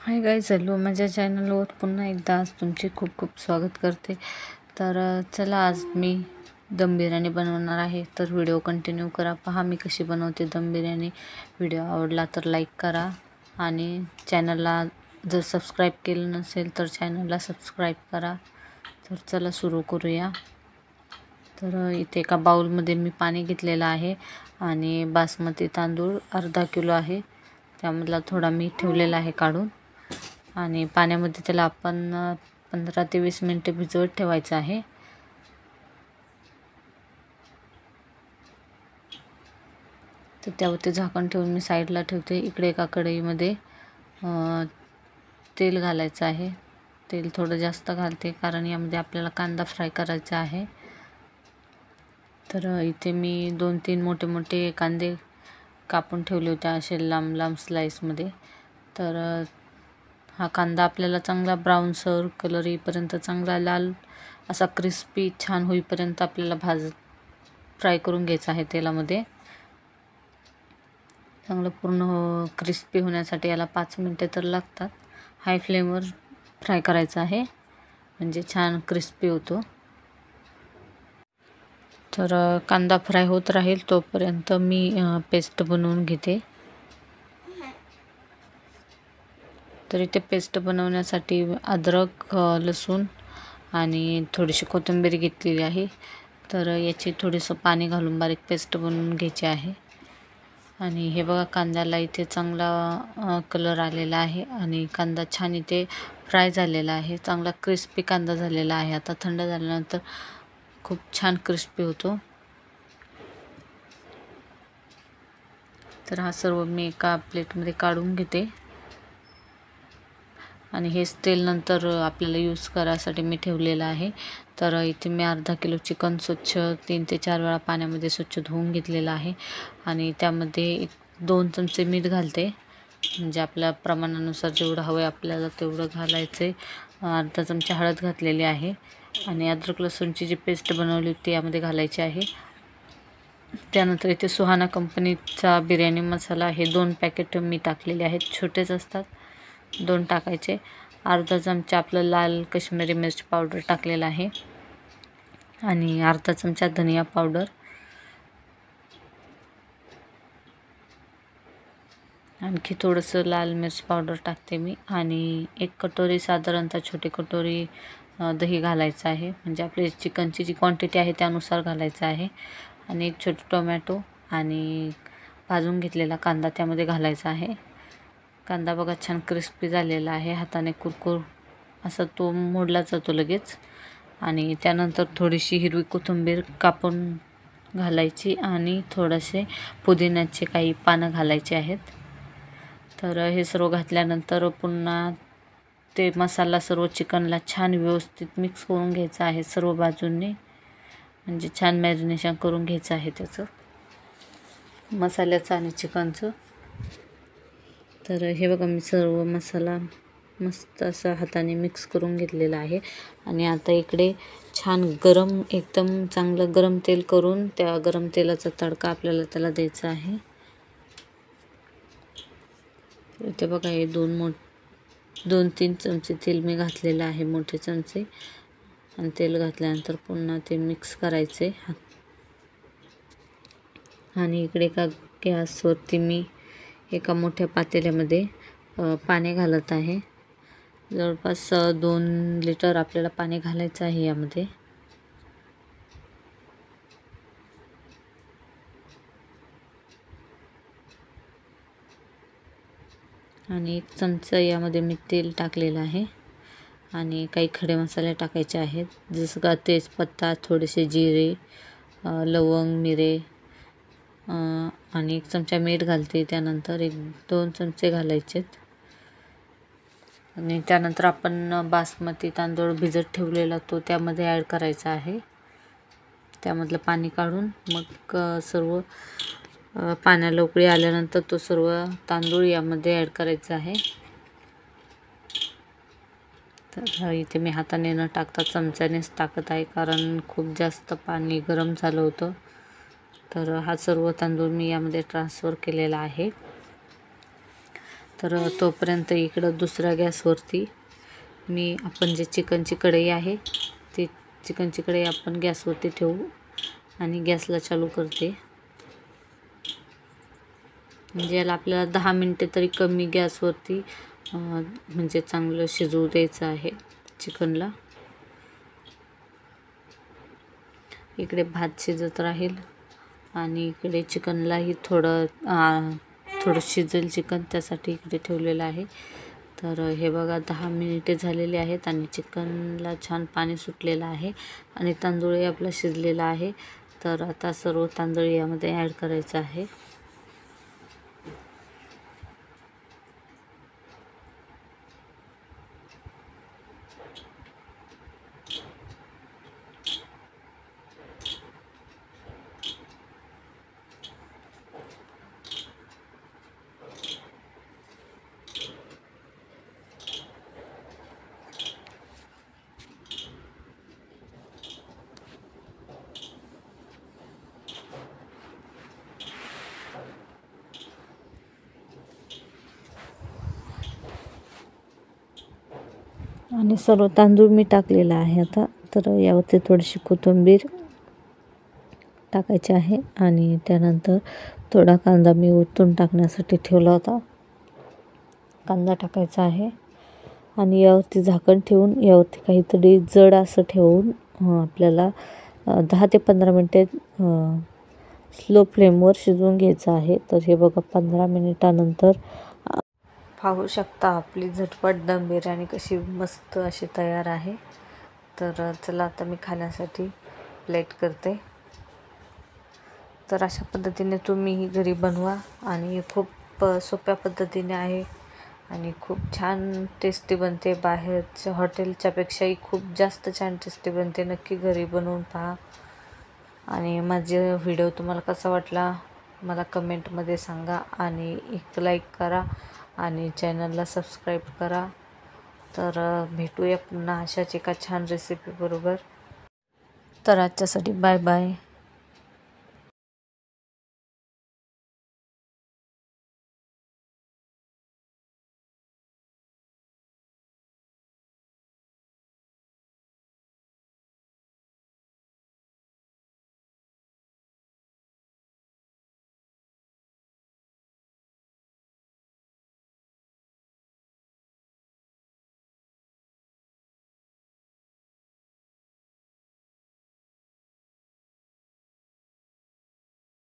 Hi guys, hello माझ्या चॅनलवर पुन्हा एकदा आज तुमचे खूप खूप स्वागत करते। तर चला, आज मी दम बिर्याणी बनवणार आहे। तर व्हिडिओ कंटिन्यू करा, पहा मी कशी बनवते दम बिर्याणी। व्हिडिओ आवडला तर लाईक करा आणि चॅनलला जर सबस्क्राईब केलं नसेल तर चॅनलला सबस्क्राईब करा। तर चला सुरू करूया। तर इथे एका बाउलमध्ये मी पाणी घेतलेलं आहे आणि बासमती तांदूळ अर्धा किलो आहे, त्यामधला थोडा मी ठेवलेला आहे काढून। आणि पाण्यामध्ये त्याला आपण 15 ते 20 मिनिटे भिजवत ठेवायचं आहे। तर त्यावरती झाकण ठेवून मी साईडला ठेवते। इकडे एका कढईमध्ये तेल घालायचं आहे। तेल थोडं जास्त घालते कारण यामध्ये आपल्याला कांदा फ्राय करायचा आहे। तर इथे मी 2-3 मोठे मोठे कांदे कापून ठेवले होते असे लांब लांब स्लाइसमध्ये। तर हा कांदा आपल्याला चांगला ब्राऊनसर कलर येईपर्यंत, चांगला लाल असा क्रिस्पी छान होईपर्यंत आपल्याला फ्राय करून घ्यायचा आहे तेलामध्ये। चांगलं पूर्ण क्रिस्पी होण्यासाठी याला 5 मिनिटे तर लागतात। हाय फ्लेमवर फ्राय करायचा आहे म्हणजे छान क्रिस्पी होतो। तर कांदा फ्राय होत राहील तोपर्यंत मी पेस्ट बनवून घेते। तर इथे पेस्ट बनवण्यासाठी अद्रक, लसूण आणि थोडीशी कोथिंबीर घेतलेली आहे। तर याची थोडंसं पाणी घालून बारीक पेस्ट बनवून घ्यायची आहे। आणि हे बघा, कांद्याला इथे चांगला कलर आलेला आहे आणि कांदा छान इथे फ्राय झालेला आहे। चांगला क्रिस्पी कांदा झालेला आहे। आता थंड झाल्यानंतर खूप छान क्रिस्पी होतो। तर हा सर्व मी एका प्लेटमध्ये काढून घेते आणि हेच तेल नंतर आपल्याला यूज करायसाठी मी ठेवलेलं आहे। तर इथे मी अर्धा किलो चिकन स्वच्छ 3 ते 4 वेळा पाण्यामध्ये स्वच्छ धुवून घेतलेलं आहे आणि त्यामध्ये 2 चमचे मीठ घालते, म्हणजे आपल्या प्रमाणानुसार जेवढं हवं आपल्याला तेवढं घालायचे। अर्धा चमचा हळद घातलेली आहे आणि अद्रक लसूणची जी पेस्ट बनवली होती यामध्ये घालायची आहे। त्यानंतर इथे सुहाना कंपनीचा बिर्याणी मसाला हे 2 पॅकेट मी टाकलेले आहेत, छोटेच असतात, 2 टाकायचे। अर्धा चमचा आपलं लाल काश्मीरी मिर्च पावडर टाकलेला आहे आणि अर्धा चमचा धनिया पावडर, आणखी थोडंसं लाल मिर्च पावडर टाकते मी आणि 1 कटोरी साधारणतः छोटी कटोरी दही घालायचं आहे, म्हणजे आपली चिकनची जी क्वांटिटी आहे त्यानुसार घालायचं आहे। आणि 1 छोटा टोमॅटो आणि भाजून घेतलेला कांदा त्यामध्ये घालायचा आहे। कांदा बघा छान क्रिस्पी झालेला आहे, हाताने कुरकुर असा तो मोडला जातो लगेच। आणि त्यानंतर थोडीशी हिरवी कोथिंबीर कापून घालायची आणि थोडेसे पुदिन्याचे काही पानं घालायचे आहेत। तर हे सर्व घातल्यानंतर पुन्हा ते मसाला सर्व चिकनला छान व्यवस्थित मिक्स करून घ्यायचा आहे सर्व बाजूंनी, म्हणजे छान मॅरिनेशन करून घ्यायचं आहे त्याचं, मसाल्याचं आणि चिकनचं। तर हे बघा, मी सर्व मसाला मस्त असा हाताने मिक्स करून घेतलेला आहे आणि आता इकडे छान गरम, एकदम चांगलं गरम तेल करून त्या गरम तेलाचा तडका आपल्याला त्याला द्यायचा आहे। इथे बघा, हे 2-3 चमचे तेल मी घातलेलं आहे, मोठे चमचे, आणि तेल घातल्यानंतर पुन्हा ते मिक्स करायचे। आणि इकडे एका गॅसवरती मी एका मोठ्या पातेल्यामध्ये पाणी घालत आहे। जवळपास 2 लिटर आपल्याला पाणी घालायचं आहे यामध्ये। आणि 1 चमचा यामध्ये मी तेल टाकलेलं आहे आणि काही खडे मसाले टाकायचे आहेत, जसं का तेजपत्ता, थोडेसे जिरे, लवंग, मिरे, आणि 1 चमचा मीठ घालते। त्यानंतर 1-2 चमचे घालायचेत आणि त्यानंतर आपण बासमती तांदूळ भिजत ठेवलेला तो त्यामध्ये ॲड करायचा आहे। त्यामधलं पाणी काढून मग सर्व पाण्याला उकळी आल्यानंतर तो सर्व तांदूळ यामध्ये ॲड करायचा आहे। तर इथे मी हाताने न टाकता चमच्यानेच टाकत आहे, कारण खूप जास्त पाणी गरम झालं होतं। तर हा सर्व तांदूळ मी यामध्ये ट्रान्सफर केलेला आहे। तर तोपर्यंत इकडं दुसऱ्या गॅसवरती मी आपण जे चिकनची कढई आहे ती चिकनची कढई आपण गॅसवरती ठेवू आणि गॅसला चालू करते. म्हणजे याला आपल्याला 10 मिनिटे तरी कमी गॅसवरती म्हणजे चांगलं शिजवू द्यायचं आहे चिकनला. इकडे भात शिजत राहील आणि इकडे चिकनलाही थोडं शिजेल चिकन, त्यासाठी इकडे ठेवलेलं आहे. तर हे बघा 10 मिनिटे झालेले आहेत आणि चिकनला छान पाणी सुटलेलं आहे आणि तांदूळही आपला शिजलेला आहे. तर आता सर्व तांदूळ यामध्ये ॲड करायचं आहे. आणि सर्व तांदूळ मी टाकलेला आहे आता. तर यावरती थोडीशी कोथिंबीर टाकायची आहे आणि त्यानंतर थोडा कांदा मी ओतून टाकण्यासाठी ठेवला होता, कांदा टाकायचा आहे. आणि यावरती झाकण ठेवून यावरती काहीतरी जड असं ठेवून आपल्याला 10 ते 15 मिनिटे स्लो फ्लेमवर शिजवून घ्यायचं आहे. तर हे बघा 15 मिनिटानंतर पाहू शकता आपली झटपट दम बिर्याणी कशी मस्त अशी तयार आहे. तर चला आता मी खाण्यासाठी प्लेट करते. तर अशा पद्धतीने तुम्हीही घरी बनवा आणि खूप सोप्या पद्धतीने आहे आणि खूप छान टेस्टी बनते. बाहेरच्या हॉटेलच्या पेक्षाही खूप जास्त छान टेस्टी बनते. नक्की घरी बनवून पहा. आणि माझा व्हिडिओ तुम्हाला कसा वाटला मला कमेंटमध्ये सांगा आणि एक लाईक करा आणि चॅनलला सबस्क्राईब करा. तर भेटूया पुन्हा अशाच एका छान रेसिपी बरोबर. तर आजच्यासाठी बाय बाय.